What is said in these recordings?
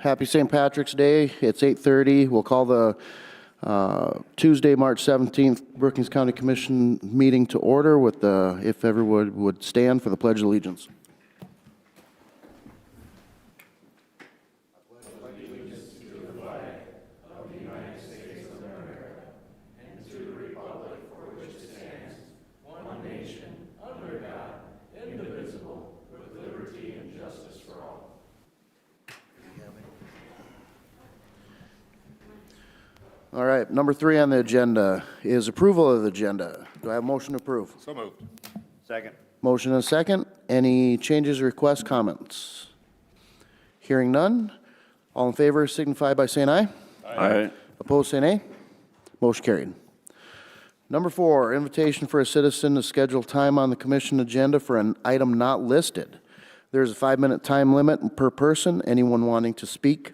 happy St. Patrick's Day. It's 8:30. We'll call the Tuesday, March 17th Brookings County Commission meeting to order with the, if everyone would stand for the Pledge of Allegiance. All right, number 3 on the agenda is approval of the agenda. Do I have a motion to approve? So moved. Second. Motion and a second. Any changes, requests, comments? Hearing none. All in favor signify by saying aye. Aye. Opposed, say nay. Motion carried. Number 4, invitation for a citizen to schedule time on the commission agenda for an item not listed. There's a 5-minute time limit per person. Anyone wanting to speak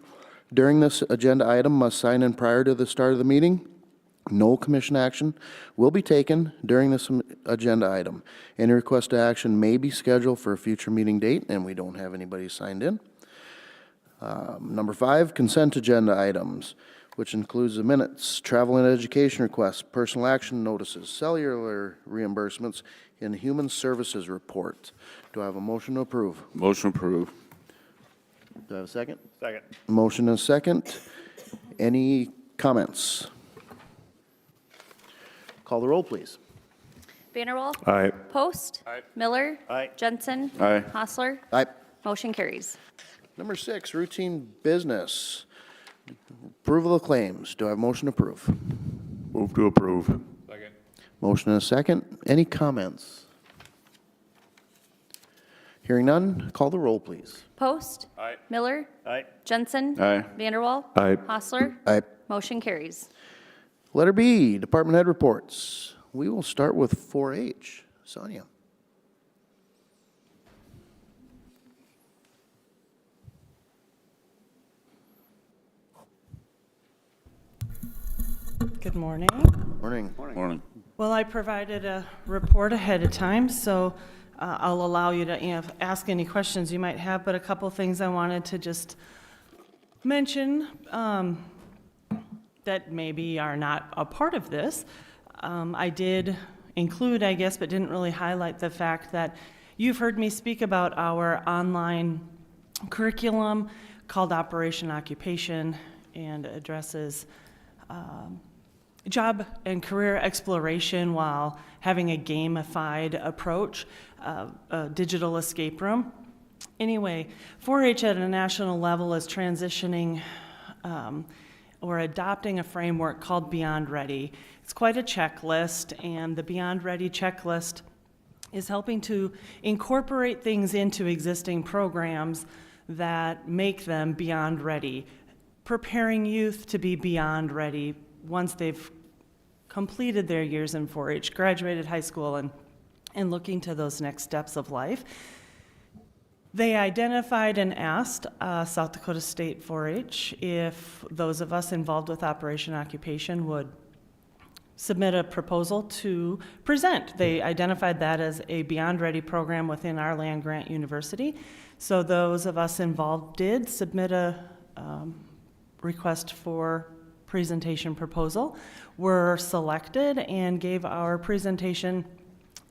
during this agenda item must sign in prior to the start of the meeting. No commission action will be taken during this agenda item. Any request to action may be scheduled for a future meeting date, and we don't have anybody signed in. Number 5, consent agenda items, which includes the minutes, travel and education requests, personal action notices, cellular reimbursements, and human services report. Do I have a motion to approve? Motion approved. Do I have a second? Second. Motion and a second. Any comments? Call the roll, please. Vanderwall. Aye. Post. Aye. Miller. Aye. Jensen. Aye. Hostler. Aye. Motion carries. Number 6, routine business. Approval of claims. Do I have a motion to approve? Move to approve. Second. Motion and a second. Any comments? Hearing none, call the roll, please. Post. Aye. Miller. Aye. Jensen. Aye. Vanderwall. Aye. Hostler. Aye. Motion carries. Letter B, department head reports. We will start with 4-H. Sonia. Good morning. Morning. Morning. Well, I provided a report ahead of time, so I'll allow you to ask any questions you might have, but a couple things I wanted to just mention that maybe are not a part of this. I did include, I guess, but didn't really highlight the fact that you've heard me speak about our online curriculum called Operation Occupation, and addresses job and career exploration while having a gamified approach, a digital escape room. Anyway, 4-H at a national level is transitioning or adopting a framework called Beyond Ready. It's quite a checklist, and the Beyond Ready checklist is helping to incorporate things into existing programs that make them beyond ready, preparing youth to be beyond ready once they've completed their years in 4-H, graduated high school, and looking to those next steps of life. They identified and asked South Dakota State 4-H if those of us involved with Operation Occupation would submit a proposal to present. They identified that as a Beyond Ready program within our land-grant university. So those of us involved did submit a request for presentation proposal, were selected, and gave our presentation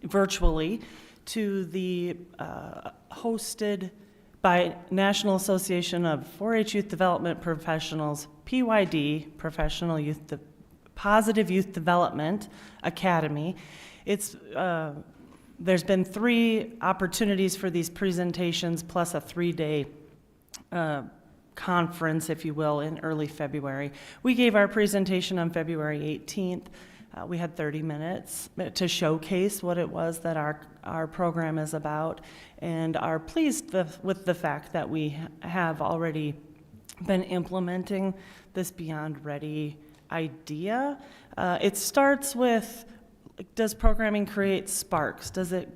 virtually to the hosted by National Association of 4-H Youth Development Professionals, PYD, Positive Youth Development Academy. It's there's been 3 opportunities for these presentations, plus a 3-day conference, if you will, in early February. We gave our presentation on February 18th. We had 30 minutes to showcase what it was that our program is about, and are pleased with the fact that we have already been implementing this Beyond Ready idea. It starts with, does programming create sparks? Does it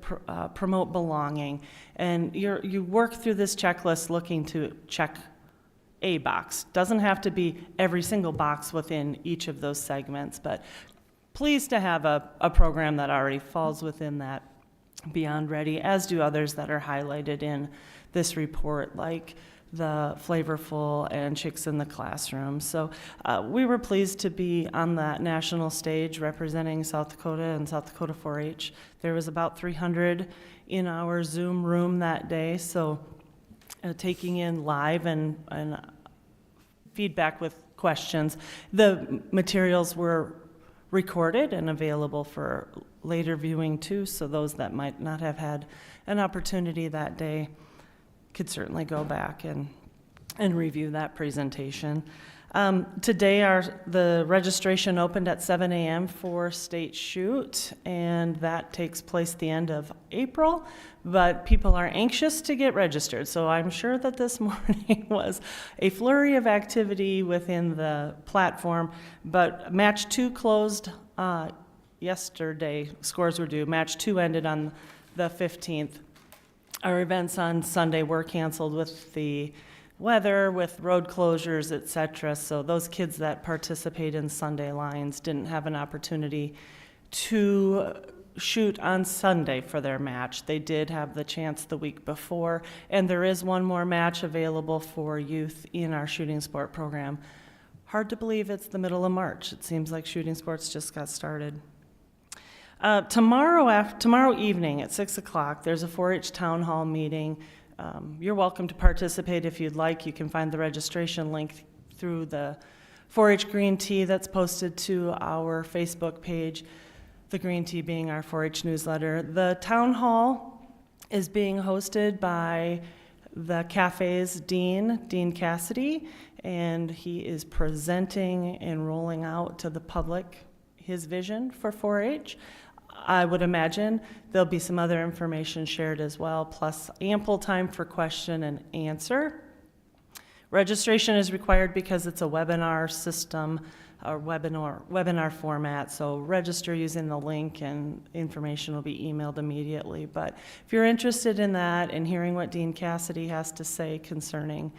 promote belonging? And you work through this checklist looking to check a box. Doesn't have to be every single box within each of those segments, but pleased to have a program that already falls within that Beyond Ready, as do others that are highlighted in this report, like the flavorful and chicks in the classroom. So we were pleased to be on that national stage representing South Dakota and South Dakota 4-H. There was about 300 in our Zoom room that day, so taking in live and feedback with questions. The materials were recorded and available for later viewing too, so those that might not have had an opportunity that day could certainly go back and review that presentation. Today, the registration opened at 7 a.m. for State Shoot, and that takes place the end of April, but people are anxious to get registered, so I'm sure that this morning was a flurry of activity within the platform, but Match 2 closed yesterday. Scores were due. Match 2 ended on the 15th. Our events on Sunday were canceled with the weather, with road closures, et cetera. So those kids that participate in Sunday lines didn't have an opportunity to shoot on Sunday for their match. They did have the chance the week before, and there is one more match available for youth in our shooting sport program. Hard to believe it's the middle of March. It seems like shooting sports just got started. Tomorrow evening at 6 o'clock, there's a 4-H town hall meeting. You're welcome to participate if you'd like. You can find the registration link through the 4-H Green Tea that's posted to our Facebook page, the Green Tea being our 4-H newsletter. The town hall is being hosted by the cafe's Dean Cassidy, and he is presenting and rolling out to the public his vision for 4-H. I would imagine there'll be some other information shared as well, plus ample time for question and answer. Registration is required because it's a webinar system, or webinar format, so register using the link and information will be emailed immediately. But if you're interested in that and hearing what Dean Cassidy has to say concerning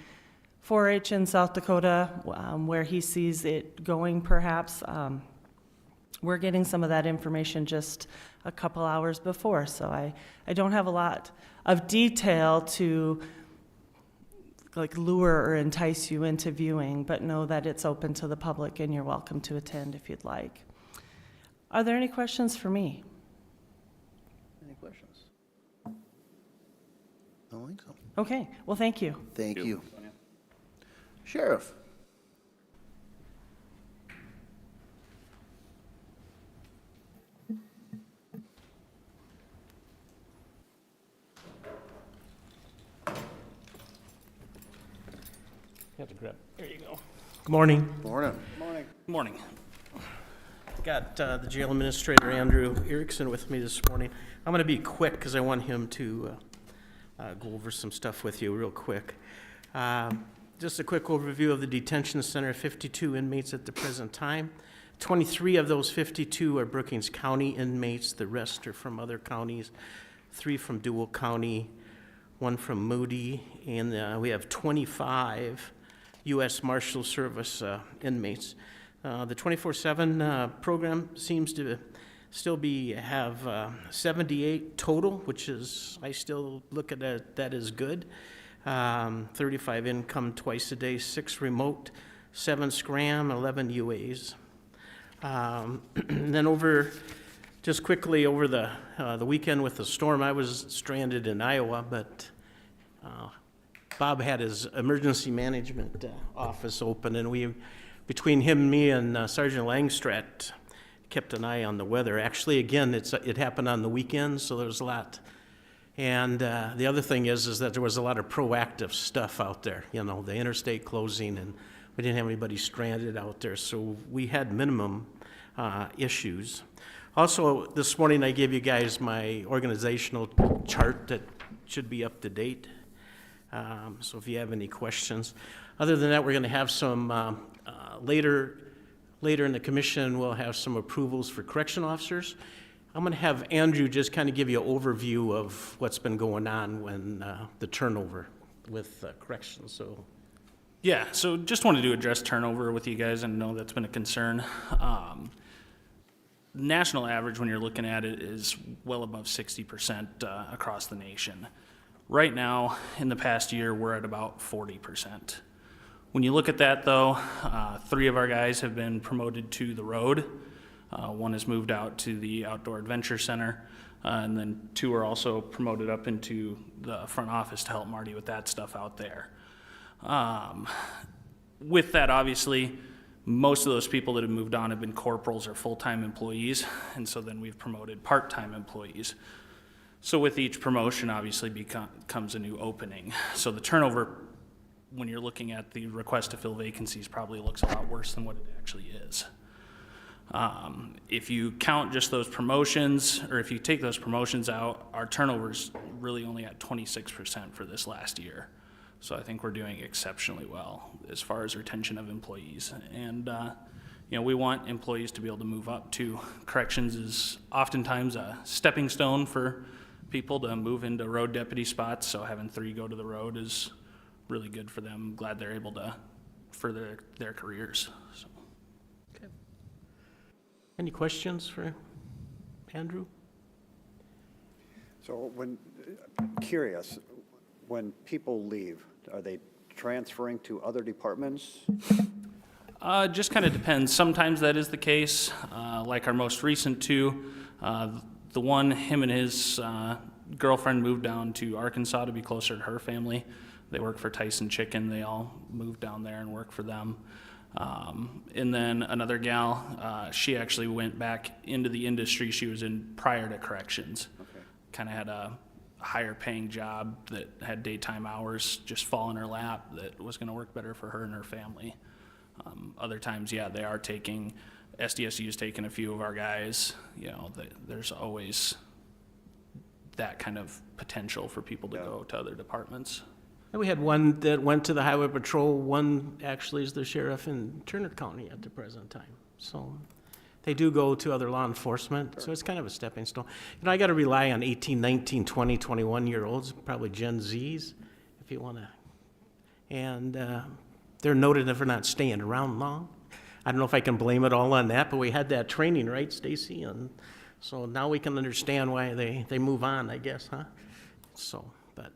4-H in South Dakota, where he sees it going perhaps, we're getting some of that information just a couple hours before, so I don't have a lot of detail to like lure or entice you into viewing, but know that it's open to the public and you're welcome to attend if you'd like. Are there any questions for me? Any questions? I don't think so. Okay, well, thank you. Thank you. Sheriff? You have to grab. There you go. Good morning. Morning. Morning. Good morning. Got the jail administrator, Andrew Erickson, with me this morning. I'm going to be quick because I want him to go over some stuff with you real quick. Just a quick overview of the detention center, 52 inmates at the present time. 23 of those 52 are Brookings County inmates. The rest are from other counties, 3 from Dual County, 1 from Moody, and we have 25 U.S. Marshal Service inmates. The 24/7 program seems to still have 78 total, which is, I still look at that as good. 35 income twice a day, 6 remote, 7 scram, 11 UAs. And then just quickly over the weekend with the storm, I was stranded in Iowa, but Bob had his emergency management office open, and between him, me, and Sergeant Langstrat kept an eye on the weather. Actually, again, it happened on the weekend, so there was a lot. And the other thing is that there was a lot of proactive stuff out there, the interstate closing, and we didn't have anybody stranded out there, so we had minimum issues. Also, this morning I gave you guys my organizational chart that should be up to date. So if you have any questions. Other than that, we're going to have some, later in the commission, we'll have some approvals for correction officers. I'm going to have Andrew just kind of give you an overview of what's been going on when the turnover with corrections. So, yeah, so just wanted to address turnover with you guys, and know that's been a concern. National average, when you're looking at it, is well above 60% across the nation. Right now, in the past year, we're at about 40%. When you look at that, though, 3 of our guys have been promoted to the road. 1 has moved out to the Outdoor Adventure Center, and then 2 are also promoted up into the front office to help Marty with that stuff out there. With that, obviously, most of those people that have moved on have been corporals or full-time employees, and so then we've promoted part-time employees. So with each promotion, obviously, comes a new opening. So the turnover, when you're looking at the request to fill vacancies, probably looks a lot worse than what it actually is. If you count just those promotions, or if you take those promotions out, our turnover's really only at 26% for this last year. So I think we're doing exceptionally well as far as retention of employees. And, we want employees to be able to move up too. Corrections is oftentimes a stepping stone for people to move into road deputy spots, so having 3 go to the road is really good for them. Glad they're able to further their careers. So. Any questions for Andrew? So curious, when people leave, are they transferring to other departments? Just kind of depends. Sometimes that is the case. Like our most recent 2, the one, him and his girlfriend moved down to Arkansas to be closer to her family. They work for Tyson Chicken. They all moved down there and work for them. And then another gal, she actually went back into the industry she was in prior to corrections. Okay. Kind of had a higher paying job that had daytime hours just fall in her lap that was going to work better for her and her family. Other times, yeah, they are taking, SDSU's taking a few of our guys. There's always that kind of potential for people to go to other departments. And we had one that went to the highway patrol, one actually is the sheriff in Turner County at the present time. So they do go to other law enforcement, so it's kind of a stepping stone. I got to rely on 18, 19, 20, 21-year-olds, probably Gen Zs, if you want to. And they're noted for not staying around long. I don't know if I can blame it all on that, but we had that training, right, Stacy? And so now we can understand why they move on, I guess, huh? So, but.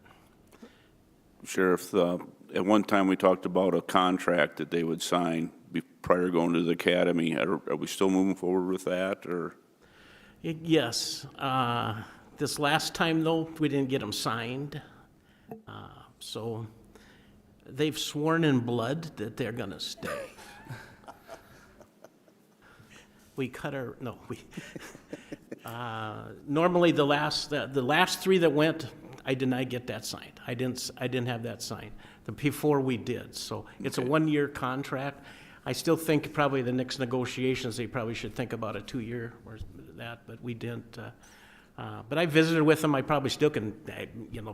Sheriff, at one time we talked about a contract that they would sign prior to going to the academy. Are we still moving forward with that, or? Yes. This last time, though, we didn't get them signed. So they've sworn in blood that they're going to stay. We cut our, no, we, normally the last 3 that went, I did not get that signed. I didn't have that signed. The before we did, so it's a 1-year contract. I still think probably the next negotiations, they probably should think about a 2-year or that, but we didn't. But I visited with them. I probably still can,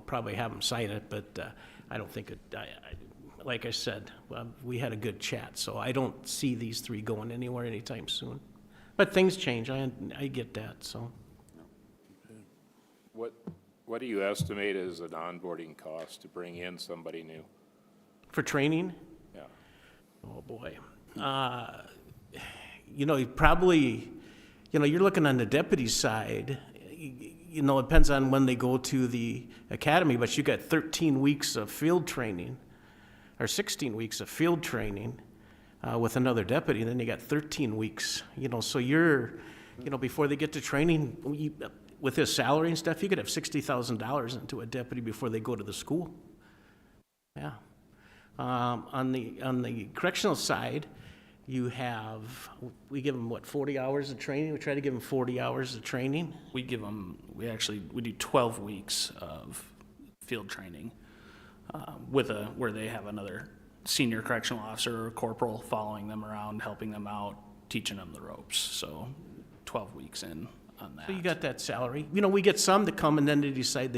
probably have them sign it, but I don't think it, like I said, we had a good chat, so I don't see these 3 going anywhere anytime soon. But things change, I get that, so. What do you estimate is an onboarding cost to bring in somebody new? For training? Yeah. Oh, boy. You probably, you're looking on the deputy side, it depends on when they go to the academy, but you got 13 weeks of field training, or 16 weeks of field training with another deputy, and then you got 13 weeks, so you're, before they get to training, with his salary and stuff, you could have $60,000 into a deputy before they go to the school. Yeah. On the correctional side, we give them, 40 hours of training? We try to give them 40 hours of training. We do 12 weeks of field training where they have another senior correctional officer or corporal following them around, helping them out, teaching them the ropes. So 12 weeks in on that. So you got that salary. We get some that come and then they decide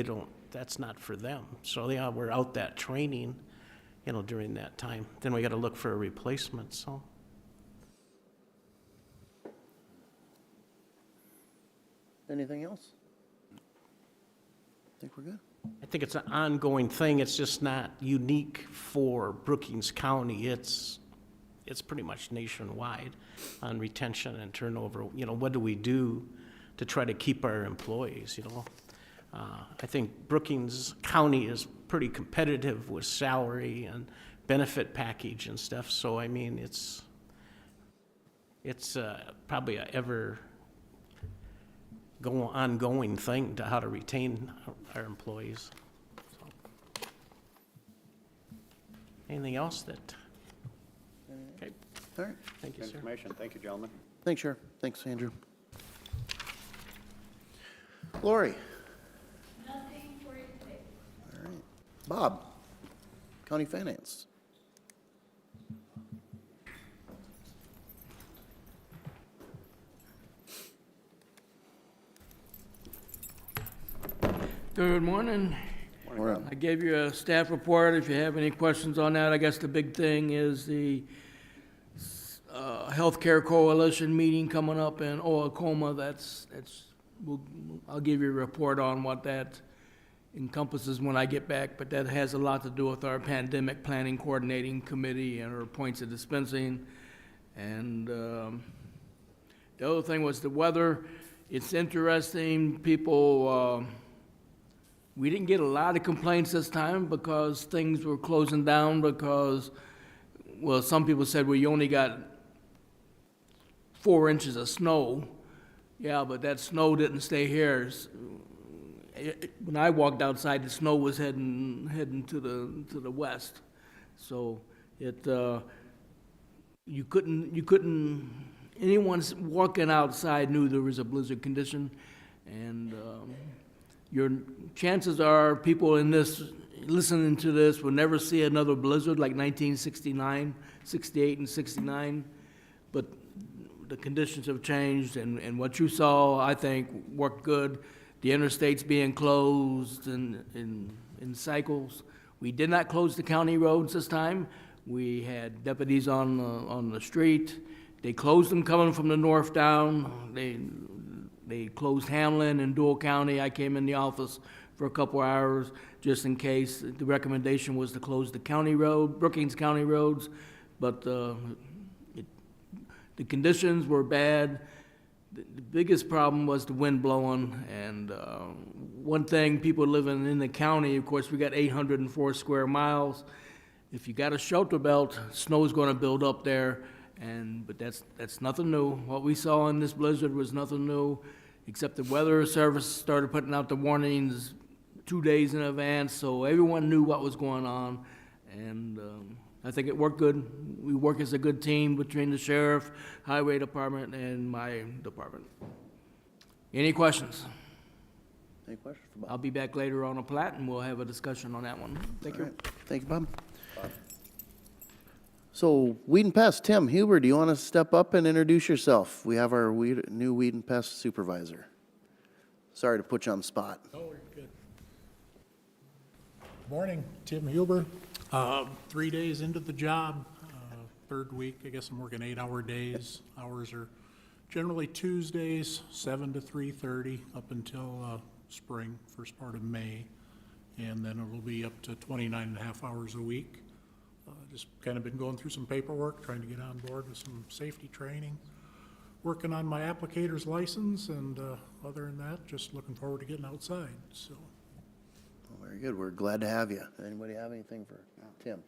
that's not for them. So we're out that training, during that time. Then we got to look for a replacement, so. Anything else? I think we're good. I think it's an ongoing thing. It's just not unique for Brookings County. It's pretty much nationwide on retention and turnover. What do we do to try to keep our employees, I think Brookings County is pretty competitive with salary and benefit package and stuff, so I mean, it's probably a ever ongoing thing to how to retain our employees. So. Anything else that? Okay, All right. thank you, sir. Information. Thank you, gentlemen. Thanks, Sheriff. Thanks, Andrew. Lori? Nothing for you today. All right. Bob? County Finance? Good morning. Morning. I gave you a staff report. If you have any questions on that, I guess the big thing is the Healthcare Coalition meeting coming up in Oklahoma. I'll give you a report on what that encompasses when I get back, but that has a lot to do with our pandemic planning coordinating committee and our points of dispensing. And the other thing was the weather. It's interesting, people, we didn't get a lot of complaints this time because things were closing down because, well, some people said, well, you only got 4 inches of snow. Yeah, but that snow didn't stay here. When I walked outside, the snow was heading to the west. So you couldn't, anyone walking outside knew there was a blizzard condition, and your chances are people in this, listening to this, will never see another blizzard like 1969, 68, and 69. But the conditions have changed, and what you saw, I think, worked good. The interstates being closed in cycles. We did not close the county roads this time. We had deputies on the street. They closed them coming from the north down. They closed Hamlin and Dual County. I came in the office for a couple hours just in case. The recommendation was to close the county road, Brookings County roads, but the conditions were bad. The biggest problem was the wind blowing, and one thing, people living in the county, of course, we got 804 square miles. If you got a shelter belt, snow's going to build up there. But that's nothing new. What we saw in this blizzard was nothing new, except the Weather Service started putting out the warnings 2 days in advance, so everyone knew what was going on. And I think it worked good. We work as a good team between the sheriff, highway department, and my department. Any questions? Any questions for Bob? I'll be back later on a plat, and we'll have a discussion on that one. Thank All you. right. Thank you, Bob. So, Weed and Pest, Tim Huber, do you want to step up and introduce yourself? We have our new Weed and Pest supervisor. Sorry to put you on the spot. Oh, you're good. Morning, Tim Huber. 3 days into the job, third week, I guess I'm working 8-hour days. Hours are generally Tuesdays, 7 to 3:30 up until spring, first part of May. And then it will be up to 29 and a half hours a week. Just kind of been going through some paperwork, trying to get on board with some safety training, working on my applicator's license, and other than that, just looking forward to getting outside, so. Well, very good. We're glad to have you. Anybody have anything for Tim?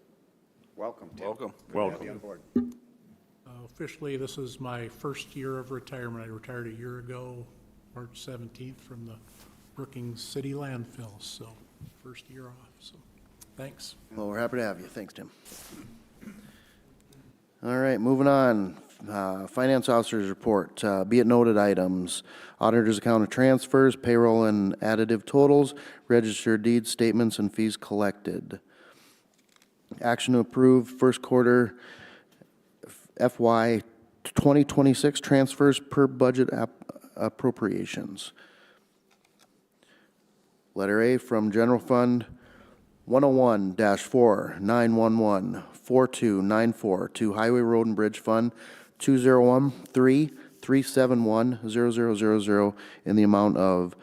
Welcome, Tim. Welcome. Good to have you on board. Officially, this is my first year of retirement. I retired a year ago, March 17th, from the Brookings City landfill, so first year off, so thanks. Well, we're happy to have you. Thanks, Tim. All right, moving on. Finance Officer's Report. Be it noted items, Auditor's Account of Transfers, Payroll and Additive Totals, Registered Deeds, Statements, and Fees Collected. Action to approve first quarter FY 2026 transfers per budget appropriations. Letter A from General Fund 101-4-911-4294 to Highway Road and Bridge Fund 2013-371-0000 in the amount of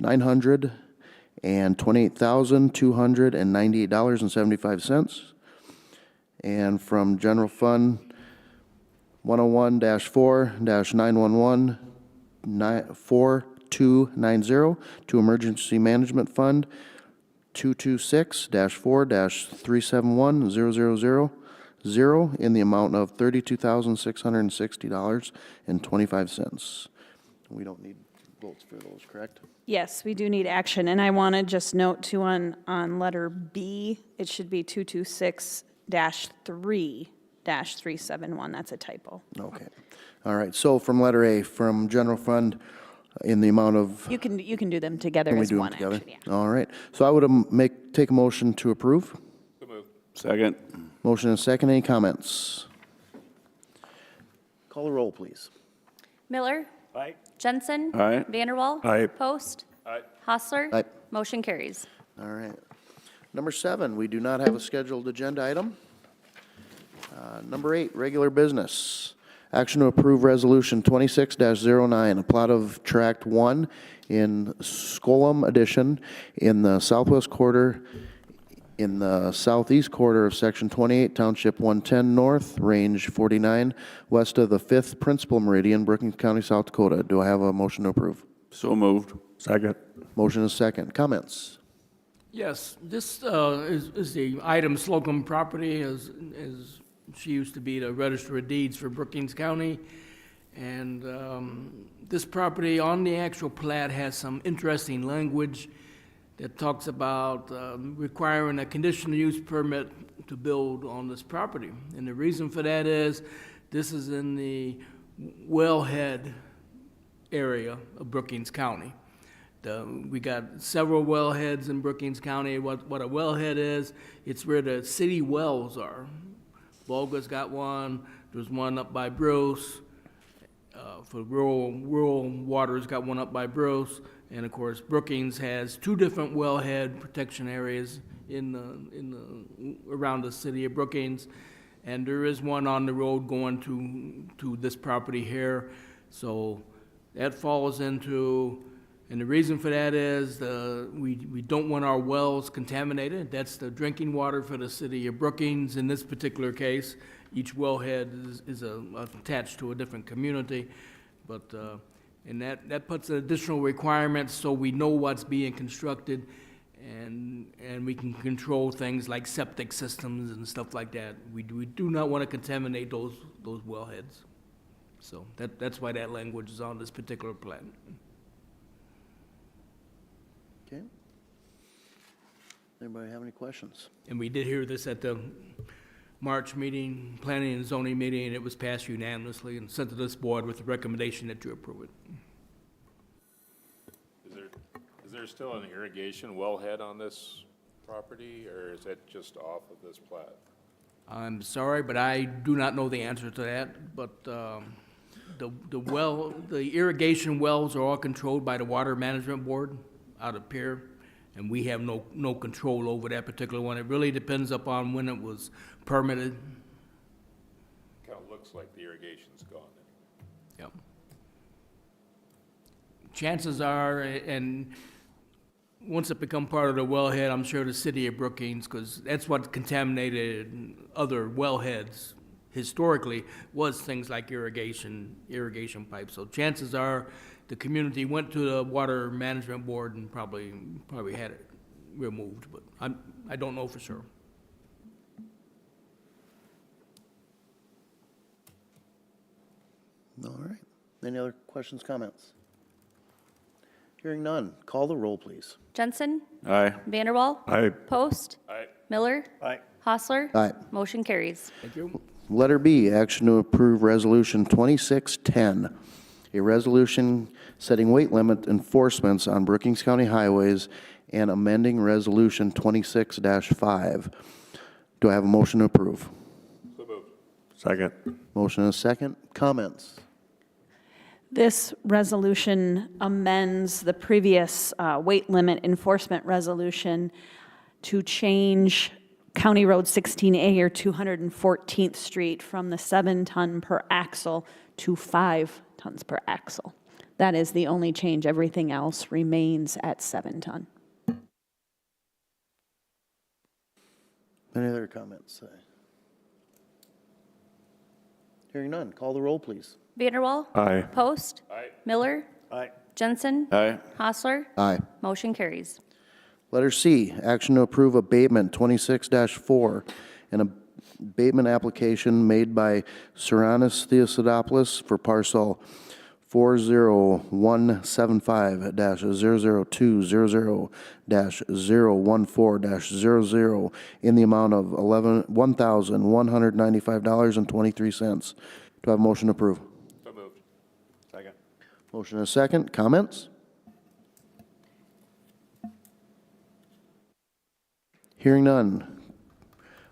$928,298.75. And from General Fund 101-4-911-4 6290 to Emergency Management Fund 226-4-371000 in the amount of $32,660.25. We don't need votes for those, correct? Yes, we do need action, and I want to just note too on letter B, it should be 226-3-371. That's a typo. Okay. All right, so from letter A, from general fund in the amount of, You can do them together can we as do them one together? action, yeah. All right, so I would take a motion to approve. So moved. Second. Motion and second, any comments? Call the roll, please. Miller. Aye. Jensen. Aye. Vanderwall. Aye. Post. Aye. Hostler. Aye. Motion carries. All right. Number 7, we do not have a scheduled agenda item. Number 8, regular business. Action to approve Resolution 26-09, a plot of Tract 1 in Skolum Addition in the southwest quarter, in the southeast quarter of Section 28, Township 110 North, Range 49, west of the 5th Principal Meridian, Brookings County, South Dakota. Do I have a motion to approve? So moved. Second. Motion is second. Comments? Yes, this is the item Slocum property, as she used to be the Register of Deeds for Brookings County. And this property on the actual plat has some interesting language that talks about requiring a conditional use permit to build on this property. And the reason for that is this is in the wellhead area of Brookings County. We got several wellheads in Brookings County. What a wellhead is, it's where the city wells are. Volga's got one, there's one up by Bruce. For rural waters, got one up by Bruce. And of course, Brookings has 2 different wellhead protection areas around the city of Brookings. And there is one on the road going to this property here. So that falls into, and the reason for that is we don't want our wells contaminated. That's the drinking water for the city of Brookings. In this particular case, each wellhead is attached to a different community. But, and that puts additional requirements so we know what's being constructed and we can control things like septic systems and stuff like that. We do not want to contaminate those wellheads. So that's why that language is on this particular plan. Okay. Anybody have any questions? And we did hear this at the March meeting, planning and zoning meeting, and it was passed unanimously and sent to this board with the recommendation that you approve it. Is there still an irrigation wellhead on this property, or is it just off of this plat? I'm sorry, but I do not know the answer to that, but the irrigation wells are all controlled by the Water Management Board out of Pierre, and we have no control over that particular one. It really depends upon when it was permitted. Kind of looks like the irrigation's gone. Yep. Chances are, and once it become part of the wellhead, I'm sure the city of Brookings, because that's what contaminated other wellheads historically, was things like irrigation pipes. So chances are the community went to the Water Management Board and probably had it removed, but I don't know for sure. All right. Any other questions, comments? Hearing none. Call the roll, please. Jensen. Aye. Vanderwall. Aye. Post. Aye. Miller. Aye. Hostler. Aye. Motion carries. Thank you. Letter B, action to approve Resolution 2610, a resolution setting weight limit enforcements on Brookings County highways and amending Resolution 26-5. Do I have a motion to approve? So moved. Second. Motion and a second. Comments? This resolution amends the previous weight limit enforcement resolution to change County Road 16A or 214th Street from the 7-ton per axle to 5 tons per axle. That is the only change. Everything else remains at 7-ton. Any other comments? Hearing none. Call the roll, please. Vanderwall. Aye. Post. Aye. Miller. Aye. Jensen. Aye. Hostler. Aye. Motion carries. Letter C, action to approve abatement 26-4, an abatement application made by Serranus Theosidopoulos for parcel 40175-00200-014-00 in the amount of $1,195.23. Do I have a motion to approve? So moved. Second. Motion and a second. Comments? Hearing none.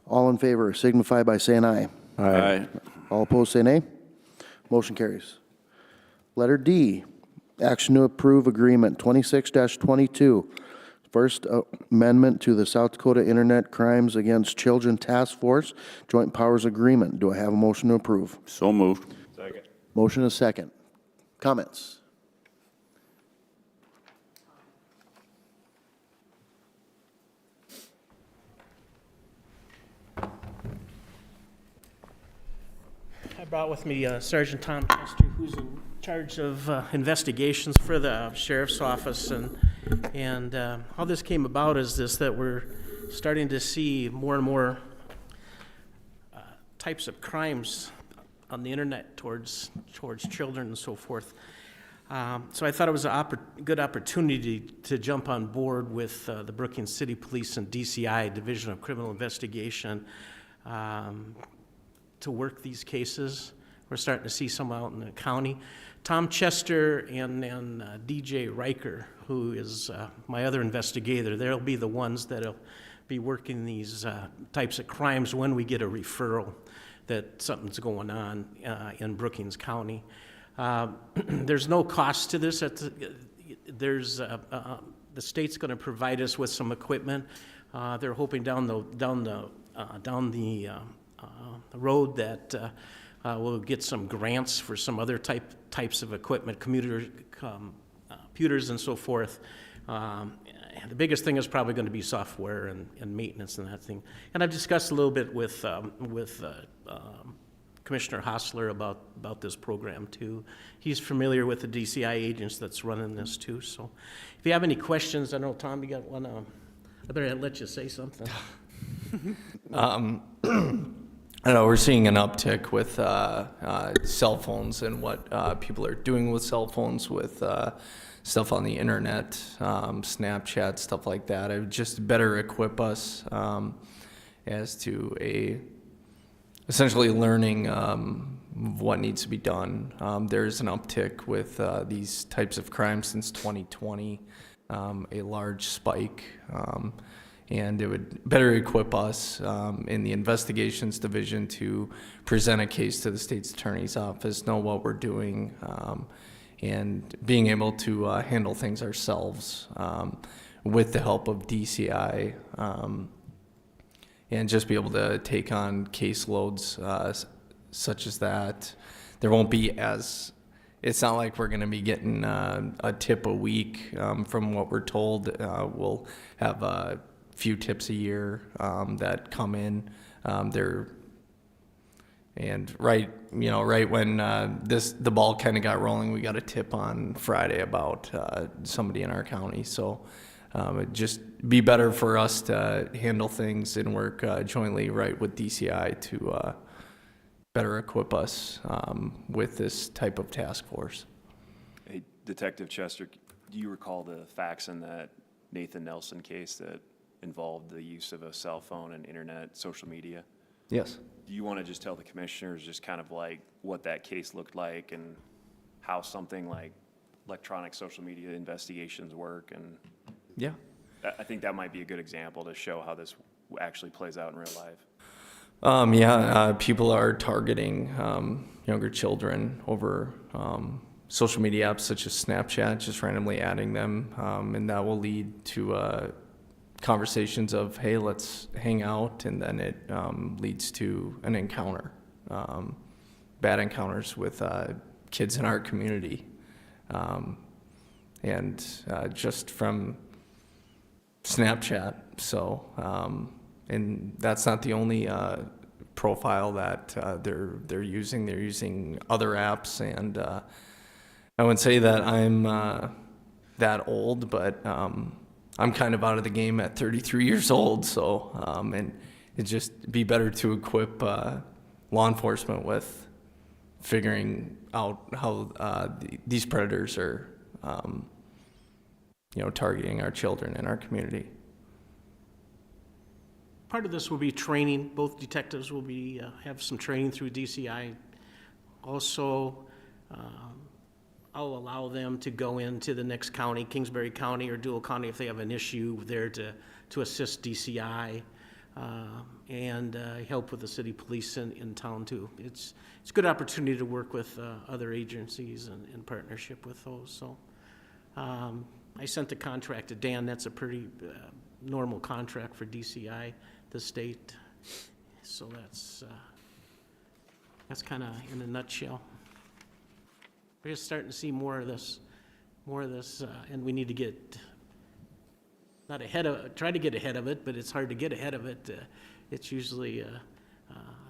All in favor signify by saying aye. Aye. All opposed say nay. Motion carries. Letter D, action to approve agreement 26-22, First Amendment to the South Dakota Internet Crimes Against Children Task Force Joint Powers Agreement. Do I have a motion to approve? So moved. Second. Motion and a second. Comments? I brought with me Sergeant Tom Chester, who's in charge of investigations for the sheriff's office, and how this came about is this, that we're starting to see more and more types of crimes on the internet towards children and so forth. So I thought it was a good opportunity to jump on board with the Brookings City Police and DCI, Division of Criminal Investigation, to work these cases. We're starting to see some out in the county. Tom Chester and DJ Riker, who is my other investigator, they'll be the ones that'll be working these types of crimes when we get a referral that something's going on in Brookings County. There's no cost to this. The state's going to provide us with some equipment. They're hoping down the road that we'll get some grants for some other types of equipment, computers and so forth. The biggest thing is probably going to be software and maintenance and that thing. And I've discussed a little bit with Commissioner Hostler about this program too. He's familiar with the DCI agents that's running this too. So if you have any questions, I know, Tom, you got one. I better let you say something. I know we're seeing an uptick with cell phones and what people are doing with cell phones, with stuff on the internet, Snapchat, stuff like that. It would just better equip us as to essentially learning what needs to be done. There's an uptick with these types of crimes since 2020, a large spike. And it would better equip us in the investigations division to present a case to the state's attorney's office, know what we're doing, and being able to handle things ourselves with the help of DCI, and just be able to take on caseloads such as that. There won't be it's not like we're going to be getting a tip a week from what we're told. We'll have few tips a year that come in. Right when the ball kind of got rolling, we got a tip on Friday about somebody in our county. So it'd just be better for us to handle things and work jointly right with DCI to better equip us with this type of task force. Hey, Detective Chester, do you recall the facts in that Nathan Nelson case that involved the use of a cell phone and internet, social media? Yes. Do you want to just tell the commissioners just kind of like what that case looked like and how something like electronic social media investigations work? And yeah, I think that might be a good example to show how this actually plays out in real life. People are targeting younger children over social media apps such as Snapchat, just randomly adding them, and that will lead to conversations of, hey, let's hang out, and then it leads to an encounter, bad encounters with kids in our community. And just from Snapchat. So, and that's not the only profile that they're using. They're using other apps, and I wouldn't say that I'm that old, but I'm kind of out of the game at 33 years old. So, and it'd just be better to equip law enforcement with figuring out how these predators are, targeting our children in our community. Part of this will be training. Both detectives will be, have some training through DCI. Also, I'll allow them to go into the next county, Kingsbury County or Dual County, if they have an issue there to assist DCI and help with the city police in town too. It's a good opportunity to work with other agencies and in partnership with those. So I sent the contract to Dan. That's a pretty normal contract for DCI, the state. So that's kind of in a nutshell. We're just starting to see more of this, and we need to get not ahead of, try to get ahead of it, but it's hard to get ahead of it. It's usually,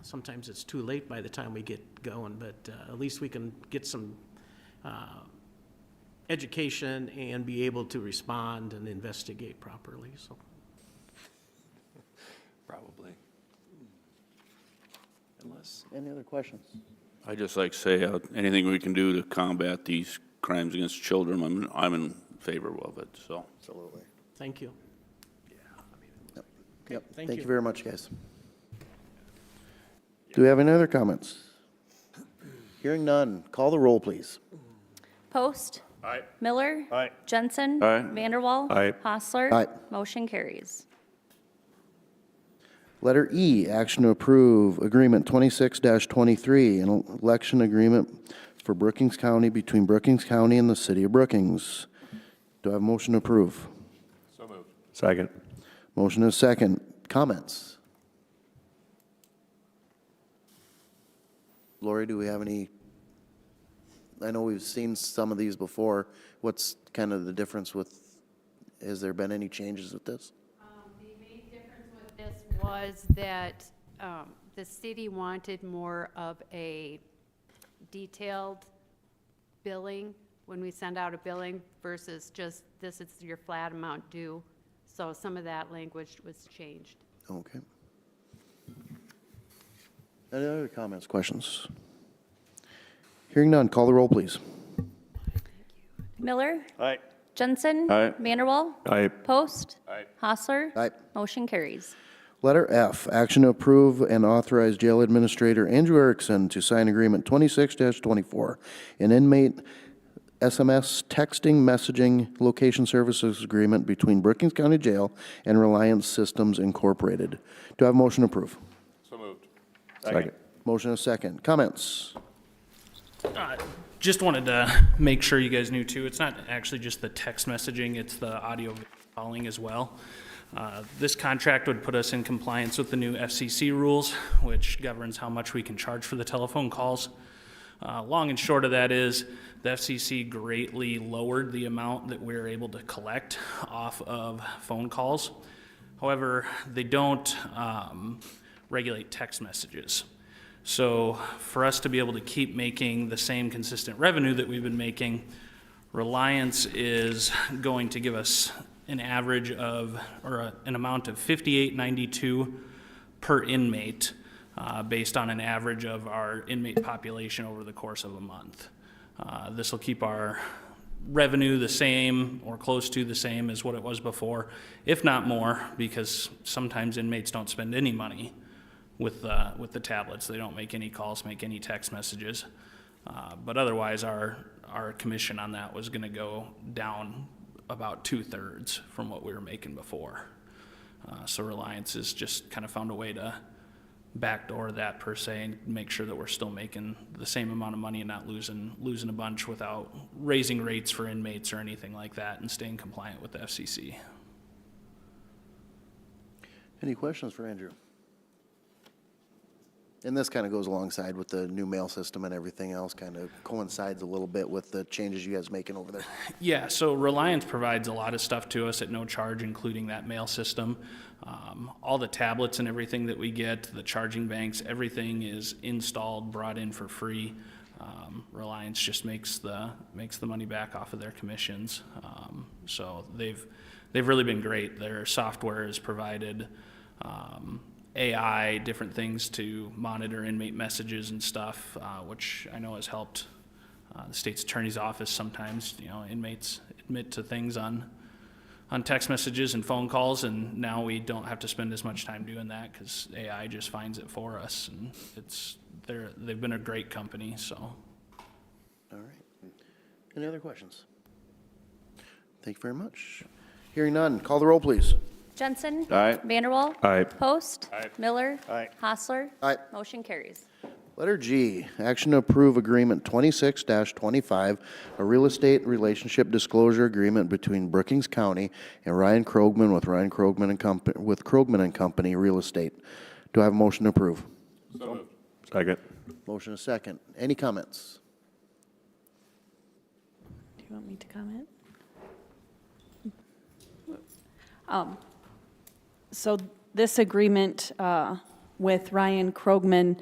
sometimes it's too late by the time we get going, but at least we can get some education and be able to respond and investigate properly, so. Probably. Unless. Any other questions? I just like to say, anything we can do to combat these crimes against children, I'm in favor of it, so. Absolutely. Thank you. Yep. Thank Thank you. you very much, guys. Do we have any other comments? Hearing none, call the roll, please. Post. Aye. Miller. Aye. Jensen. Aye. Vanderwall. Aye. Hostler. Aye. Motion carries. Letter E, action to approve Agreement 26-23, an election agreement for Brookings County between Brookings County and the City of Brookings. Do I have a motion to approve? So moved. Second. Motion is second. Comments? Lori, do we have any? I know we've seen some of these before. What's kind of the difference with, has there been any changes with this? The main difference with this was that the city wanted more of a detailed billing when we send out a billing versus just this is your flat amount due. So some of that language was changed. Okay. Any other comments, questions? Hearing none, call the roll, please. Miller. Aye. Jensen. Aye. Vanderwall. Aye. Post. Aye. Hostler. Aye. Motion carries. Letter F, action to approve and authorize Jail Administrator Andrew Erickson to sign Agreement 26-24, an inmate SMS texting messaging location services agreement between Brookings County Jail and Reliance Systems Incorporated. Do I have a motion to approve? So moved. Second. Motion is second. Comments? Just wanted to make sure you guys knew too, it's not actually just the text messaging, it's the audio calling as well. This contract would put us in compliance with the new FCC rules, which governs how much we can charge for the telephone calls. Long and short of that is the FCC greatly lowered the amount that we're able to collect off of phone calls. However, they don't regulate text messages. So for us to be able to keep making the same consistent revenue that we've been making, Reliance is going to give us an average of, or an amount of $58.92 per inmate, based on an average of our inmate population over the course of a month. This will keep our revenue the same or close to the same as what it was before, if not more, because sometimes inmates don't spend any money with the tablets. They don't make any calls, make any text messages. But otherwise, our commission on that was going to go down about 2/3 from what we were making before. So Reliance has just kind of found a way to backdoor that per se and make sure that we're still making the same amount of money and not losing a bunch without raising rates for inmates or anything like that, and staying compliant with the FCC. Any questions for Andrew? And this kind of goes alongside with the new mail system and everything else, kind of coincides a little bit with the changes you guys making over there. Yeah, so Reliance provides a lot of stuff to us at no charge, including that mail system. All the tablets and everything that we get, the charging banks, everything is installed, brought in for free. Reliance just makes the money back off of their commissions. So they've really been great. Their software has provided AI, different things to monitor inmate messages and stuff, which I know has helped the state's attorney's office sometimes. Inmates admit to things on text messages and phone calls, and now we don't have to spend as much time doing that because AI just finds it for us, and they've been a great company. So, All right. Any other questions? Thank you very much. Hearing none, call the roll, please. Jensen. Aye. Vanderwall. Aye. Post. Aye. Miller. Aye. Hostler. Aye. Motion carries. Letter G, action to approve agreement 26-25, a real estate relationship disclosure agreement between Brookings County and Ryan Krogman with Ryan Krogman and Company, with Krogman and Company Real Estate. Do I have a motion to approve? So moved. Second. Motion is second. Any comments? Do you want me to comment? So this agreement with Ryan Krogman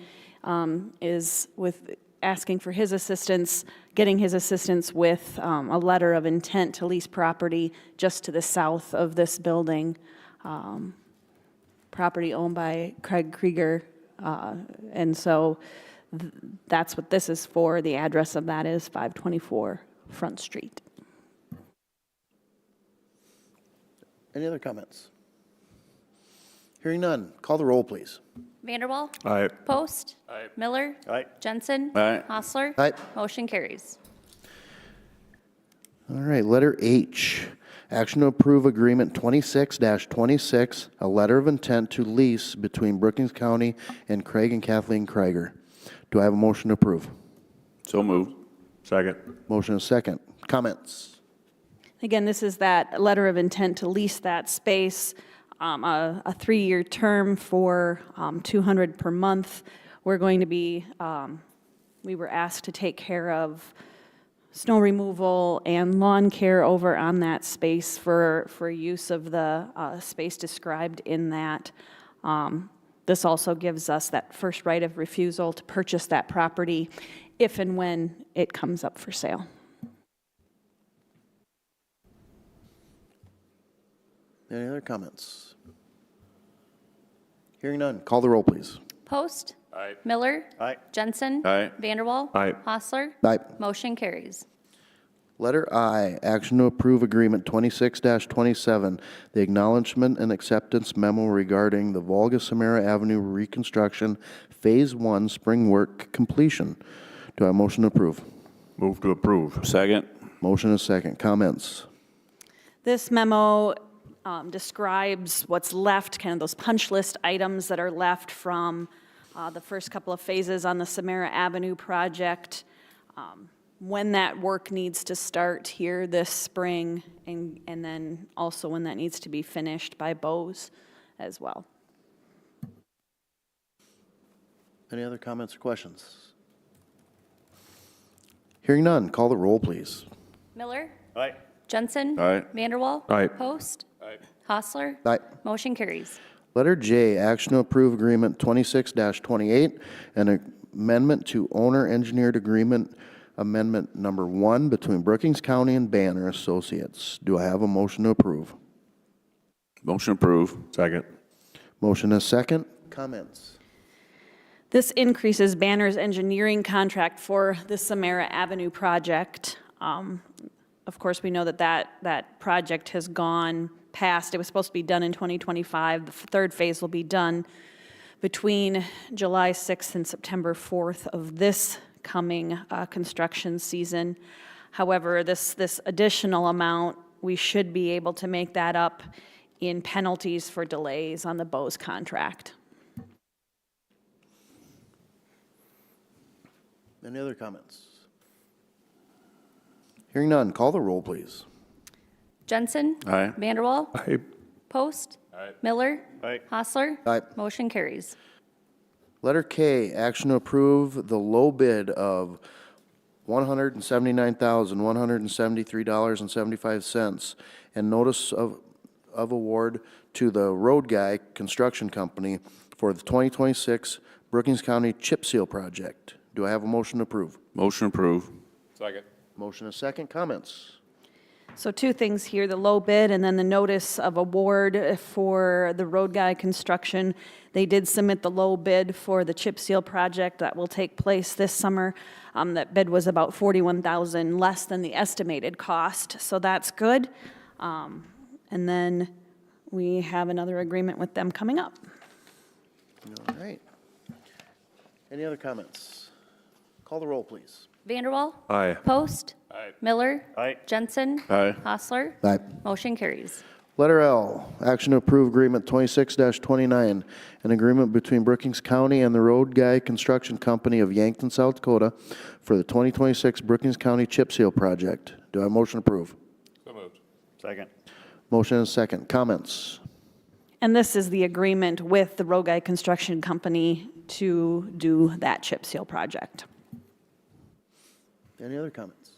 is with asking for his assistance, getting his assistance with a letter of intent to lease property just to the south of this building, property owned by Craig Krieger. And so that's what this is for. The address of that is 524 Front Street. Any other comments? Hearing none, call the roll, please. Vanderwall. Aye. Post. Aye. Miller. Aye. Jensen. Aye. Hostler. Aye. Motion carries. All right, letter H, action to approve agreement 26-26, a letter of intent to lease between Brookings County and Craig and Kathleen Krieger. Do I have a motion to approve? So moved. Second. Motion is second. Comments? Again, this is that letter of intent to lease that space, a 3-year term for $200 per month. We're going to be, we were asked to take care of snow removal and lawn care over on that space for use of the space described in that. This also gives us that first right of refusal to purchase that property if and when it comes up for sale. Any other comments? Hearing none, call the roll, please. Post. Aye. Miller. Aye. Jensen. Aye. Vanderwall. Aye. Hostler. Aye. Motion carries. Letter I, action to approve agreement 26-27, the acknowledgement and acceptance memo regarding the Volga-Samara Avenue reconstruction, Phase 1 spring work completion. Do I have a motion to approve? Move to approve. Second. Motion is second. Comments? This memo describes what's left, kind of those punch list items that are left from the first couple of phases on the Samara Avenue project, when that work needs to start here this spring, and then also when that needs to be finished by Bose as well. Any other comments or questions? Hearing none, call the roll, please. Miller. Aye. Jensen. Aye. Vanderwall. Aye. Post. Aye. Hostler. Aye. Motion carries. Letter J, action to approve agreement 26-28, an amendment to owner-engineered agreement, amendment number 1 between Brookings County and Banner Associates. Do I have a motion to approve? Motion approved. Second. Motion is second. Comments? This increases Banner's engineering contract for the Samara Avenue project. Of course, we know that project has gone past. It was supposed to be done in 2025. The third phase will be done between July 6th and September 4th of this coming construction season. However, this additional amount, we should be able to make that up in penalties for delays on the Bose contract. Any other comments? Hearing none, call the roll, please. Jensen. Aye. Vanderwall. Aye. Post. Aye. Miller. Aye. Hostler. Aye. Motion carries. Letter K, action to approve the low bid of $179,173.75 and notice of award to the Road Guy Construction Company for the 2026 Brookings County Chip Seal Project. Do I have a motion to approve? Motion approved. Second. Motion is second. Comments? So two things here, the low bid and then the notice of award for the road guy construction. They did submit the low bid for the chip seal project that will take place this summer. That bid was about $41,000 less than the estimated cost, so that's good. And then we have another agreement with them coming up. All right. Any other comments? Call the roll, please. Vanderwall. Aye. Post. Aye. Miller. Aye. Jensen. Aye. Hostler. Aye. Motion carries. Letter L, action to approve agreement 26-29, an agreement between Brookings County and the Road Guy Construction Company of Yankton, South Dakota for the 2026 Brookings County Chip Seal Project. Do I have a motion to approve? So moved. Second. Motion is second. Comments? And this is the agreement with the Road Guy Construction Company to do that chip seal project. Any other comments?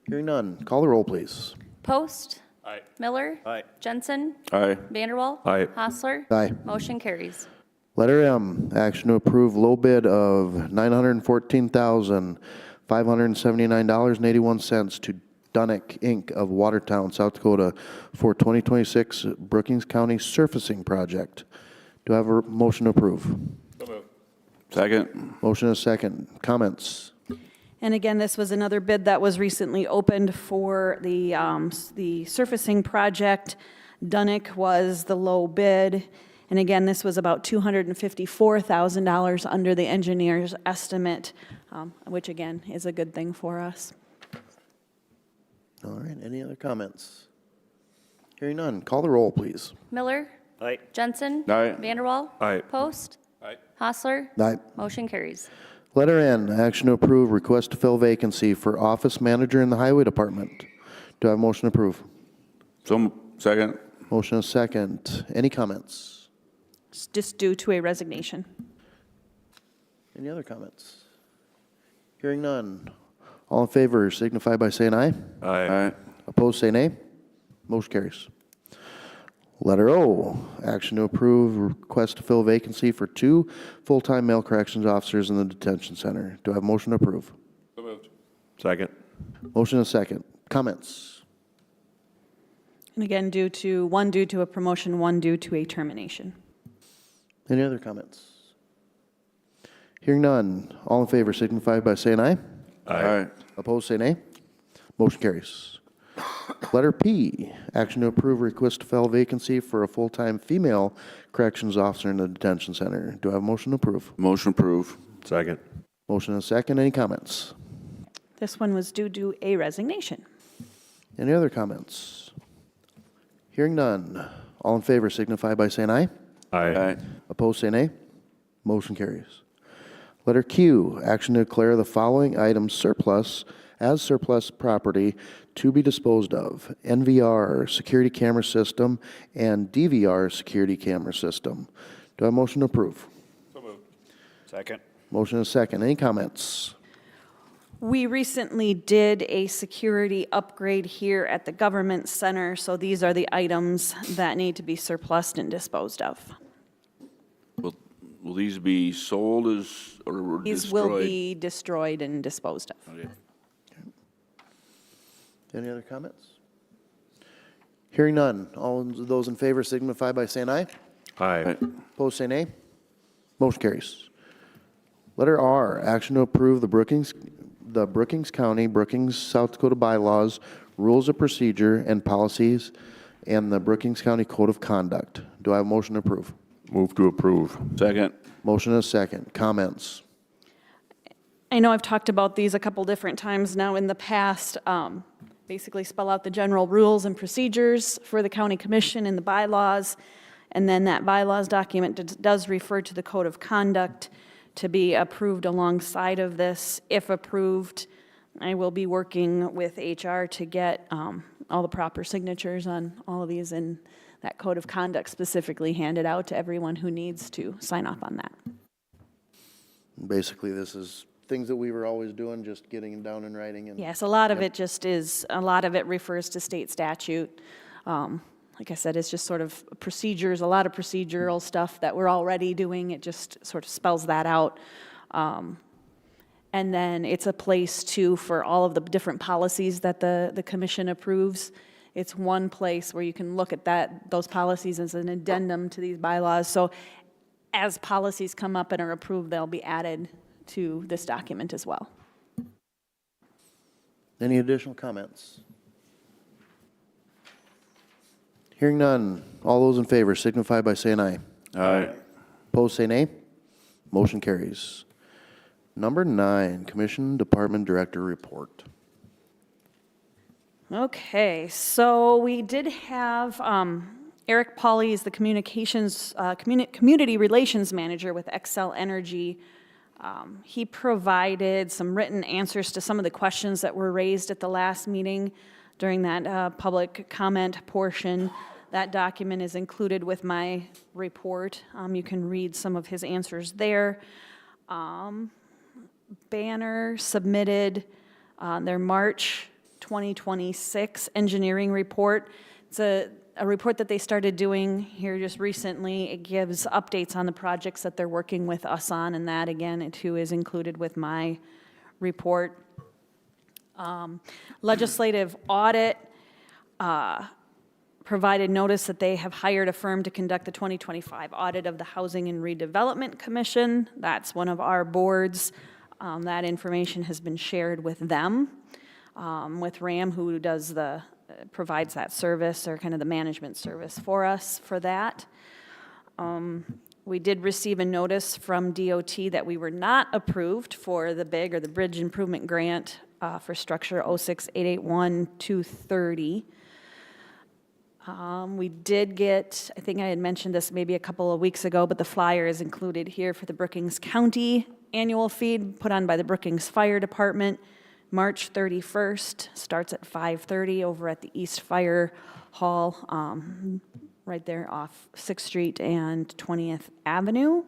Hearing none. Call the roll, please. Post. Aye. Miller. Aye. Jensen. Aye. Vanderwall. Aye. Hostler. Aye. Motion carries. Letter M, action to approve low bid of $914,579.81 to Dunick, Inc. of Watertown, South Dakota for 2026 Brookings County surfacing project. Do I have a motion to approve? So moved. Second. Motion is second. Comments? And again, this was another bid that was recently opened for the surfacing project. Dunick was the low bid. And again, this was about $254,000 under the engineer's estimate, which again is a good thing for us. All right, any other comments? Hearing none, call the roll, please. Miller. Aye. Jensen. Aye. Vanderwall. Aye. Post. Aye. Hostler. Aye. Motion carries. Letter N, action to approve request to fill vacancy for office manager in the highway department. Do I have a motion to approve? Second. Motion is second. Any comments? It's just due to a resignation. Any other comments? Hearing none. All in favor signify by saying aye. Aye. Opposed, say nay. Motion carries. Letter O, action to approve request to fill vacancy for 2 full-time male corrections officers in the detention center. Do I have a motion to approve? So moved. Second. Motion is second. Comments? And again, one due to a promotion, one due to a termination. Any other comments? Hearing none. All in favor signify by saying aye. Aye. Opposed, say nay. Motion carries. Letter P, action to approve request to fill vacancy for a full-time female corrections officer in the detention center. Do I have a motion to approve? Motion approved. Second. Motion is second. Any comments? This one was due to a resignation. Any other comments? Hearing none. All in favor signify by saying aye. Aye. Opposed, say nay. Motion carries. Letter Q, action to declare the following items surplus as surplus property to be disposed of: NVR security camera system and DVR security camera system. Do I have a motion to approve? So moved. Second. Motion is second. Any comments? We recently did a security upgrade here at the government center, so these are the items that need to be surplused and disposed of. Will these be sold as, or These destroyed? will be destroyed and disposed of. Okay. Any other comments? Hearing none. All those in favor signify by saying aye. Aye. Opposed, say nay. Motion carries. Letter R, action to approve the Brookings County, Brookings, South Dakota bylaws, rules of procedure, and policies, and the Brookings County Code of Conduct. Do I have a motion to approve? Move to approve. Second. Motion is second. Comments? I know I've talked about these a couple different times now in the past. Basically spell out the general rules and procedures for the county commission and the bylaws. And then that bylaws document does refer to the code of conduct to be approved alongside of this. If approved, I will be working with HR to get all the proper signatures on all of these, and that code of conduct specifically handed out to everyone who needs to sign off on that. Basically, this is things that we were always doing, just getting them down in writing. And Yes, a lot of it just is, a lot of it refers to state statute. Like I said, it's just sort of procedures, a lot of procedural stuff that we're already doing. It just sort of spells that out. And then it's a place too for all of the different policies that the commission approves. It's one place where you can look at those policies as an addendum to these bylaws. So as policies come up and are approved, they'll be added to this document as well. Any additional comments? Hearing none. All those in favor signify by saying aye. Aye. Opposed, say nay. Motion carries. Number 9, Commission Department Director Report. Okay, so we did have Eric Pauley is the community relations manager with Xcel Energy. He provided some written answers to some of the questions that were raised at the last meeting during that public comment portion. That document is included with my report. You can read some of his answers there. Banner submitted their March 2026 engineering report. It's a report that they started doing here just recently. It gives updates on the projects that they're working with us on, and that again too is included with my report. Legislative audit provided notice that they have hired a firm to conduct the 2025 audit of the Housing and Redevelopment Commission. That's one of our boards. That information has been shared with them, with RAM, who provides that service, or kind of the management service for us for that. We did receive a notice from DOT that we were not approved for the BIG, or the Bridge Improvement Grant, for structure 06881-230. We did get, I think I had mentioned this maybe a couple of weeks ago, but the flyer is included here for the Brookings County annual feed put on by the Brookings Fire Department. March 31st, starts at 5:30 over at the East Fire Hall, right there off 6th Street and 20th Avenue.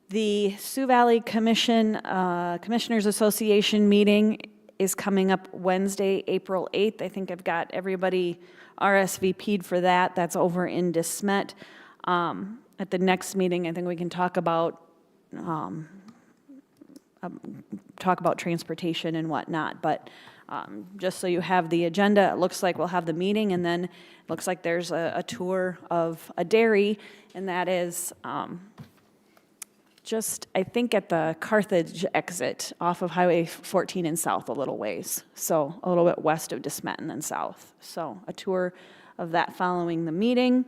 The Sioux Valley Commissioners Association meeting is coming up Wednesday, April 8th. I think I've got everybody RSVP'd for that. That's over in DeSmet. At the next meeting, I think we can talk about transportation and whatnot, but just so you have the agenda, it looks like we'll have the meeting, and then it looks like there's a tour of a dairy, and that is just, I think, at the Carthage exit off of Highway 14 and south a little ways, so a little bit west of DeSmet and then south. So a tour of that following the meeting.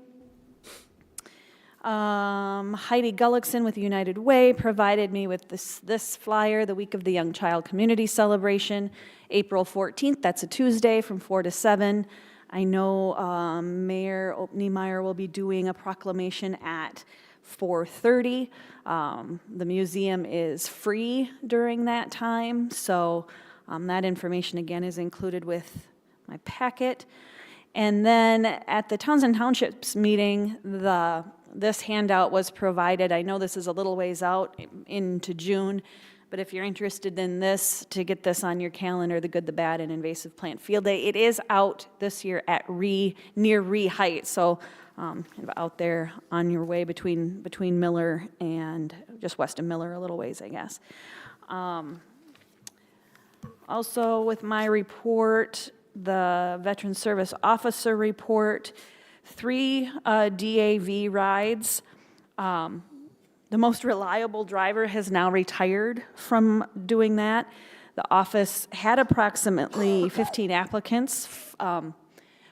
Heidi Gullickson with United Way provided me with this flyer, the Week of the Young Child Community Celebration, April 14th. That's a Tuesday from 4 to 7. I know Mayor Niemeyer will be doing a proclamation at 4:30. The museum is free during that time, so that information again is included with my packet. And then at the Towns and Townships meeting, this handout was provided. I know this is a little ways out into June, but if you're interested in this, to get this on your calendar, the Good, the Bad, and Invasive Plant Field Day, it is out this year at near Ree Heights, so kind of out there on your way between Miller and just west of Miller, a little ways, I guess. Also with my report, the Veteran Service Officer report, 3 DAV rides. The most reliable driver has now retired from doing that. The office had approximately 15 applicants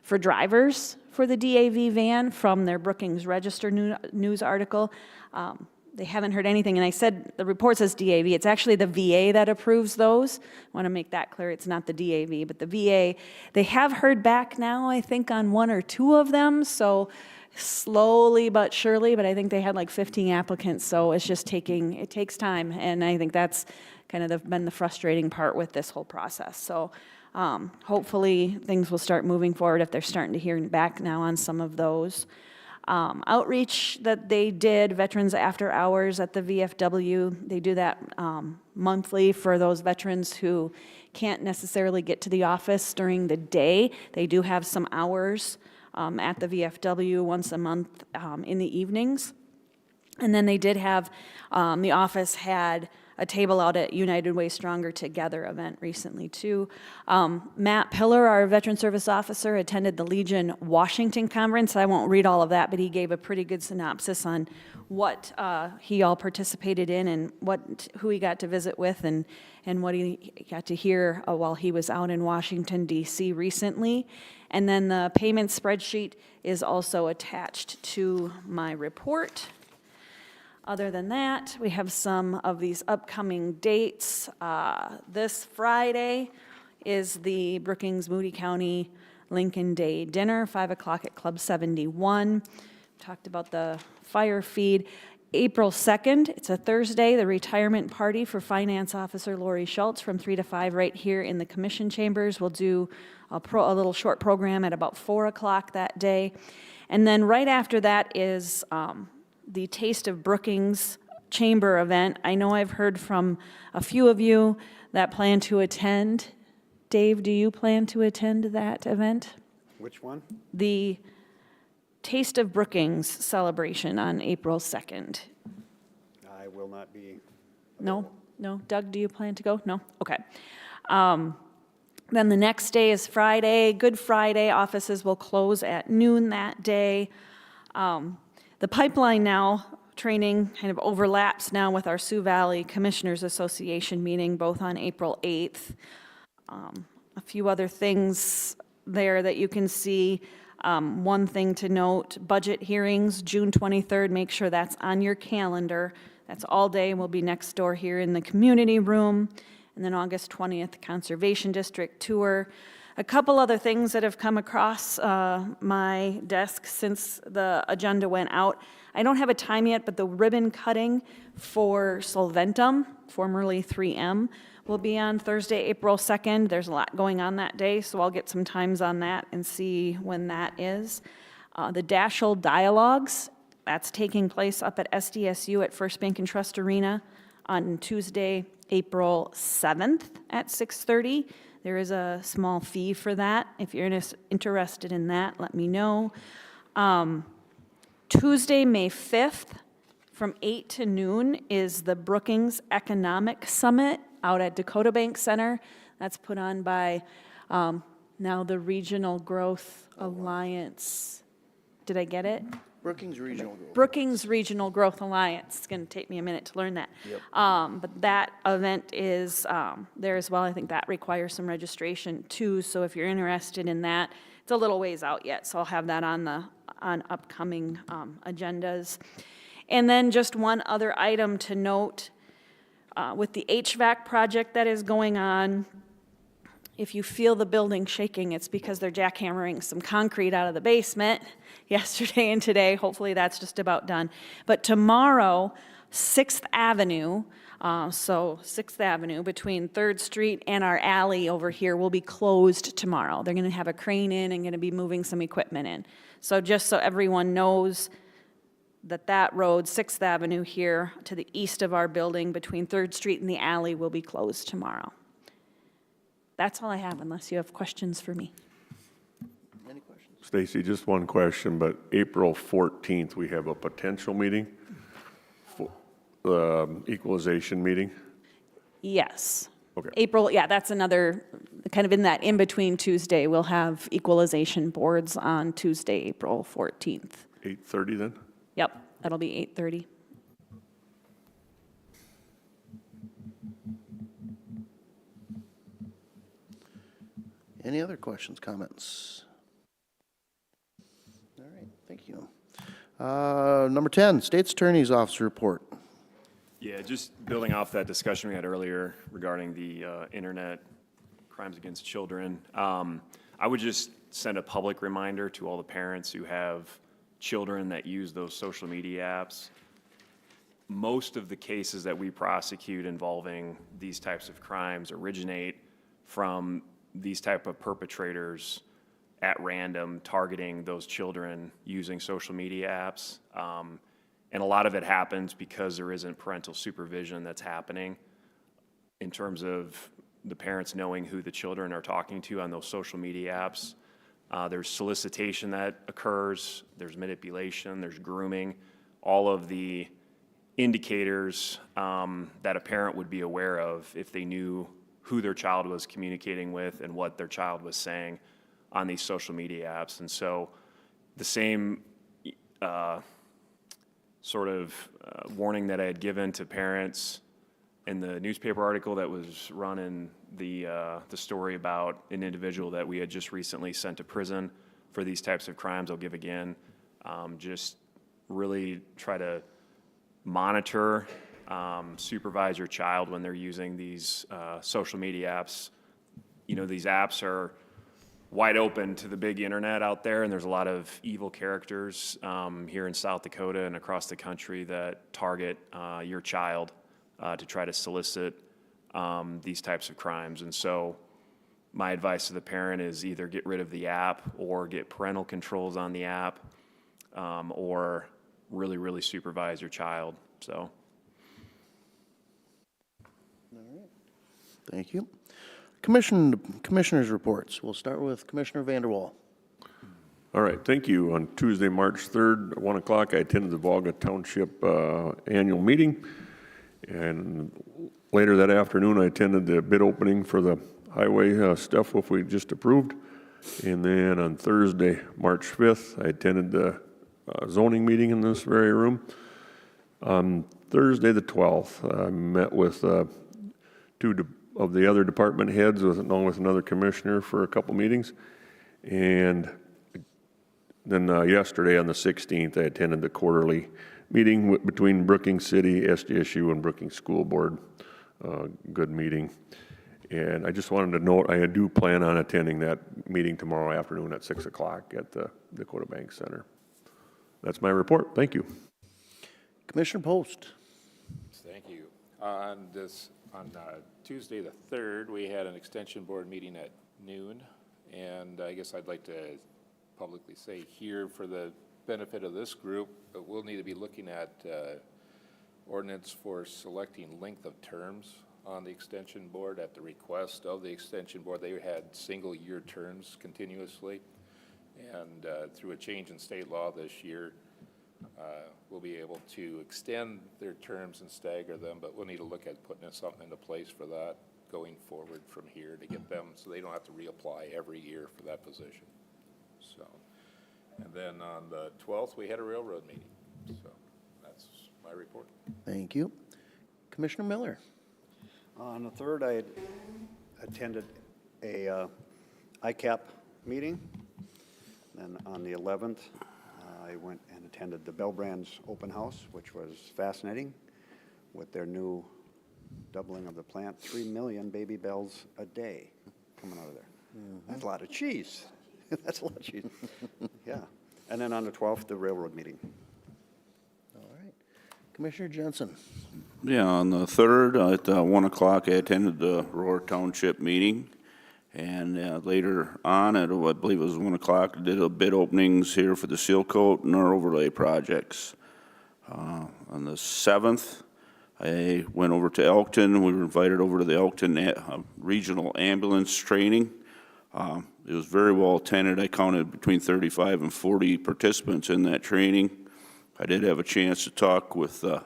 for drivers for the DAV van from their Brookings Register news article. They haven't heard anything, and I said the report says DAV. It's actually the VA that approves those. I want to make that clear. It's not the DAV, but the VA. They have heard back now, I think, on 1 or 2 of them, so slowly but surely, but I think they had like 15 applicants, so it takes time, and I think that's kind of been the frustrating part with this whole process. So hopefully things will start moving forward if they're starting to hear back now on some of those. Outreach that they did, Veterans After Hours at the VFW, they do that monthly for those veterans who can't necessarily get to the office during the day. They do have some hours at the VFW once a month in the evenings. And then they did have, the office had a table out at United Way Stronger Together event recently, too. Matt Pillar, our Veteran Service Officer, attended the Legion Washington Conference. I won't read all of that, but he gave a pretty good synopsis on what he all participated in and who he got to visit with and what he got to hear while he was out in Washington, D.C. recently. And then the payment spreadsheet is also attached to my report. Other than that, we have some of these upcoming dates. This Friday is the Brookings Moody County Lincoln Day Dinner, 5 o'clock at Club 71. Talked about the fire feed. April 2nd, it's a Thursday, the retirement party for Finance Officer Lori Schultz from 3 to 5 right here in the Commission Chambers. We'll do a little short program at about 4 o'clock that day. And then right after that is the Taste of Brookings Chamber event. I know I've heard from a few of you that plan to attend. Dave, do you plan to attend that event? Which one? The Taste of Brookings celebration on April 2nd. I will not be. No? No? Doug, do you plan to go? No? Okay. Then the next day is Friday, Good Friday. Offices will close at noon that day. The Pipeline Now training kind of overlaps now with our Sioux Valley Commissioners Association meeting, both on April 8th. A few other things there that you can see. One thing to note, budget hearings, June 23rd, make sure that's on your calendar. That's all day, we'll be next door here in the community room. And then August 20th, Conservation District tour. A couple other things that have come across my desk since the agenda went out. I don't have a time yet, but the ribbon cutting for Solventum, formerly 3M, will be on Thursday, April 2nd. There's a lot going on that day, so I'll get some times on that and see when that is. The Dashel Dialogues, that's taking place up at SDSU at First Bank and Trust Arena on Tuesday, April 7th at 6:30. There is a small fee for that. If you're interested in that, let me know. Tuesday, May 5th, from 8 to noon is the Brookings Economic Summit out at Dakota Bank Center. That's put on by now the Regional Growth Alliance. Did I get it? Brookings Regional Growth. Brookings Regional Growth Alliance. It's going to take me a minute to learn that. Yep. But that event is there as well. I think that requires some registration too. So if you're interested in that, it's a little ways out yet. So I'll have that on upcoming agendas. And then just one other item to note with the HVAC project that is going on. If you feel the building shaking, it's because they're jackhammering some concrete out of the basement yesterday and today. Hopefully that's just about done. But tomorrow, 6th Avenue, so 6th Avenue between 3rd Street and our alley over here will be closed tomorrow. They're going to have a crane in and going to be moving some equipment in. So just so everyone knows that road, 6th Avenue here to the east of our building between 3rd Street and the alley will be closed tomorrow. That's all I have, unless you have questions for me. Any questions? Stacy, just one question, but April 14th, we have a potential meeting, for the equalization meeting? Yes. Okay. April, yeah, that's another, kind of in that in-between Tuesday, we'll have equalization boards on Tuesday, April 14th. 8:30 then? Yep, that'll be 8:30. Any other questions, comments? All right, thank you. Number 10, State's Attorney's Office report. Yeah, just building off that discussion we had earlier regarding the internet crimes against children. I would just send a public reminder to all the parents who have children that use those social media apps. Most of the cases that we prosecute involving these types of crimes originate from these type of perpetrators at random targeting those children using social media apps. And a lot of it happens because there isn't parental supervision that's happening in terms of the parents knowing who the children are talking to on those social media apps. There's solicitation that occurs, there's manipulation, there's grooming. All of the indicators that a parent would be aware of if they knew who their child was communicating with and what their child was saying on these social media apps. And so the same warning that I had given to parents in the newspaper article that was run in the story about an individual that we had just recently sent to prison for these types of crimes, I'll give again. Just really try to monitor, supervise your child when they're using these social media apps. You know, these apps are wide open to the big internet out there, and there's a lot of evil characters here in South Dakota and across the country that target your child to try to solicit these types of crimes. And so my advice to the parent is either get rid of the app or get parental controls on the app, or really, really supervise your child. So. Thank you. Commissioners' reports. We'll start with Commissioner Vanderwall. All right, thank you. On Tuesday, March 3rd, at 1 o'clock, I attended the Volga Township annual meeting. And later that afternoon, I attended the bid opening for the highway stuff which we just approved. And then on Thursday, March 5th, I attended the zoning meeting in this very room. On Thursday, the 12th, I met with two of the other department heads, along with another commissioner, for a couple meetings. And then yesterday, on the 16th, I attended the quarterly meeting between Brookings City, SDSU, and Brookings School Board. Good meeting. And I just wanted to note, I do plan on attending that meeting tomorrow afternoon at 6 o'clock at the Dakota Bank Center. That's my report. Thank you. Commissioner Post. Thank you. On Tuesday the 3rd, we had an extension board meeting at noon, and I guess I'd like to publicly say here, for the benefit of this group, but we'll need to be looking at ordinance for selecting length of terms on the extension board at the request of the extension board. They had single-year terms continuously, and through a change in state law this year, we'll be able to extend their terms and stagger them, but we'll need to look at putting something into place for that going forward from here to get them so they don't have to reapply every year for that position. So, and then on the 12th, we had a railroad meeting. So that's my report. Thank you. Commissioner Miller. On the 3rd, I attended a ICAP meeting. Then on the 11th, I went and attended the Bell Brands open house, which was fascinating with their new doubling of the plant, 3 million baby bells a day coming out of there. That's a lot of cheese. That's a lot of cheese. Yeah. And then on the 12th, the railroad meeting. All right. Commissioner Jensen. Yeah, on the 3rd at 1 o'clock, I attended the Roar Township meeting. And later on at, I believe it was 1 o'clock, I did a bid openings here for the seal coat and our overlay projects. On the 7th, I went over to Elkton. We were invited over to the Elkton Regional Ambulance Training. It was very well attended. I counted between 35 and 40 participants in that training. I did have a chance to talk with the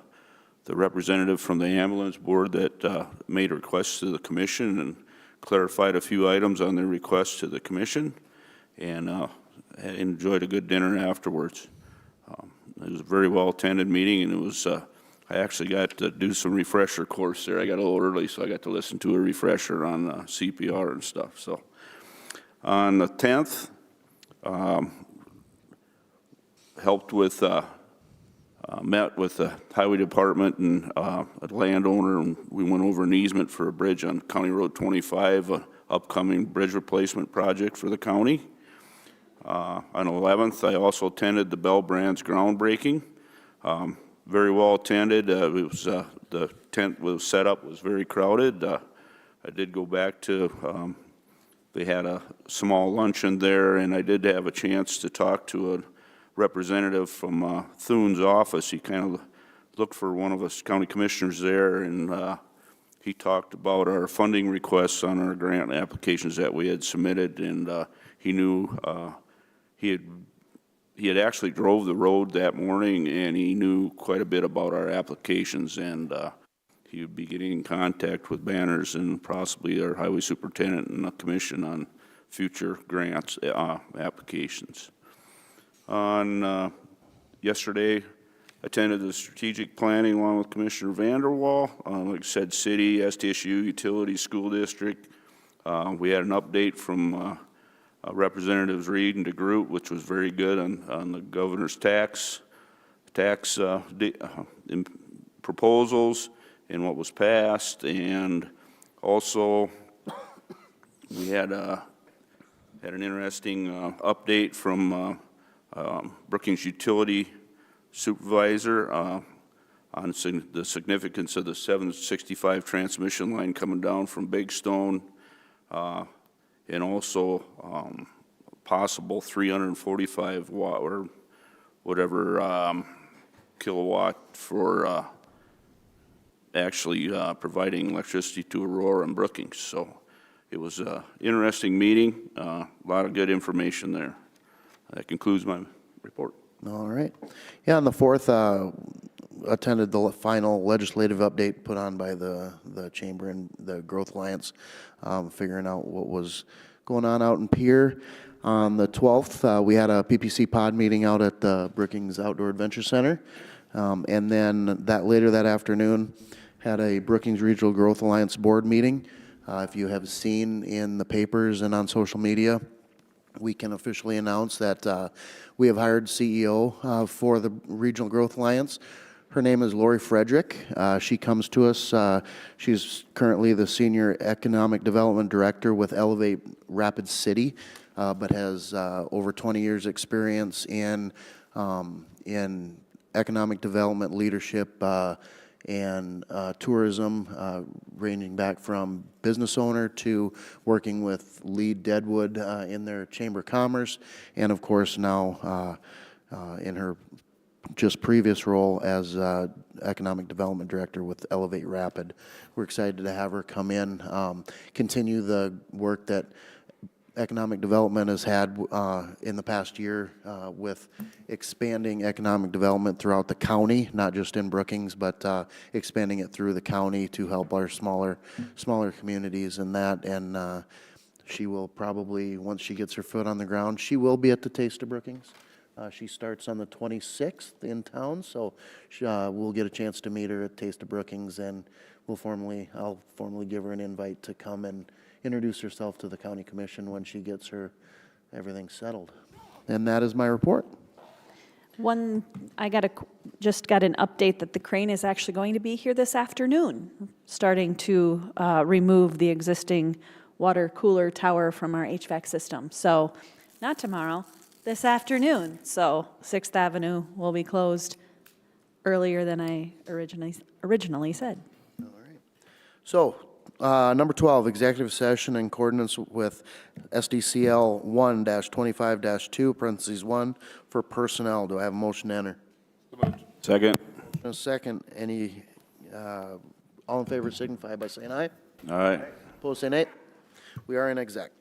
representative from the ambulance board that made requests to the commission and clarified a few items on their request to the commission, and enjoyed a good dinner afterwards. It was a very well attended meeting, and it was I actually got to do some refresher course there. I got a little early, so I got to listen to a refresher on CPR and stuff. So on the 10th, helped with met with the highway department and a landowner, and we went over an easement for a bridge on County Road 25, an upcoming bridge replacement project for the county. On 11th, I also attended the Bell Brands groundbreaking. Very well attended. It was the tent was set up was very crowded. I did go back to. They had a small luncheon there, and I did have a chance to talk to a representative from Thune's office. He kind of looked for one of us county commissioners there, and he talked about our funding requests on our grant applications that we had submitted, and he knew he had he had actually drove the road that morning, and he knew quite a bit about our applications, and he would be getting in contact with Banners and possibly our highway superintendent and the commission on future grants, applications. On yesterday, attended the strategic planning along with Commissioner Vanderwall. Like I said, city, STSU, utility, school district. We had an update from Representatives Reed and DeGroot, which was very good on the governor's tax proposals and what was passed. And also, we had an interesting update from Brookings utility supervisor on the significance of the 765 transmission line coming down from Big Stone, and also possible 345 watt or whatever kilowatt for actually providing electricity to Aurora and Brookings. So it was an interesting meeting, a lot of good information there. That concludes my report. All right. Yeah, on the 4th, attended the final legislative update put on by the chamber and the Growth Alliance, figuring out what was going on out in Pierre. On the 12th, we had a PPC pod meeting out at the Brookings Outdoor Adventure Center. And then later that afternoon, had a Brookings Regional Growth Alliance board meeting. If you have seen in the papers and on social media, we can officially announce that we have hired CEO for the Regional Growth Alliance. Her name is Lori Frederick. She comes to us. She's currently the Senior Economic Development Director with Elevate Rapid City, but has over 20 years experience in economic development leadership and tourism, ranging back from business owner to working with Lead Deadwood in their Chamber of Commerce, and of course now in her just previous role as Economic Development Director with Elevate Rapid. We're excited to have her come in, continue the work that economic development has had in the past year with expanding economic development throughout the county, not just in Brookings, but expanding it through the county to help our smaller communities and that. And she will probably, once she gets her foot on the ground, she will be at the Taste of Brookings. She starts on the 26th in town, so we'll get a chance to meet her at Taste of Brookings, and I'll formally give her an invite to come and introduce herself to the county commission when she gets everything settled. And that is my report. Just got an update that the crane is actually going to be here this afternoon, starting to remove the existing water cooler tower from our HVAC system. So not tomorrow, this afternoon. So 6th Avenue will be closed earlier than I originally said. All right. So number 12, executive session in accordance with SDCL 1-25-2, parentheses 1, for personnel. Do I have a motion to enter? Second. A second. Any, all in favor signify by saying aye. All right. Opposed, say nay. We are in exec.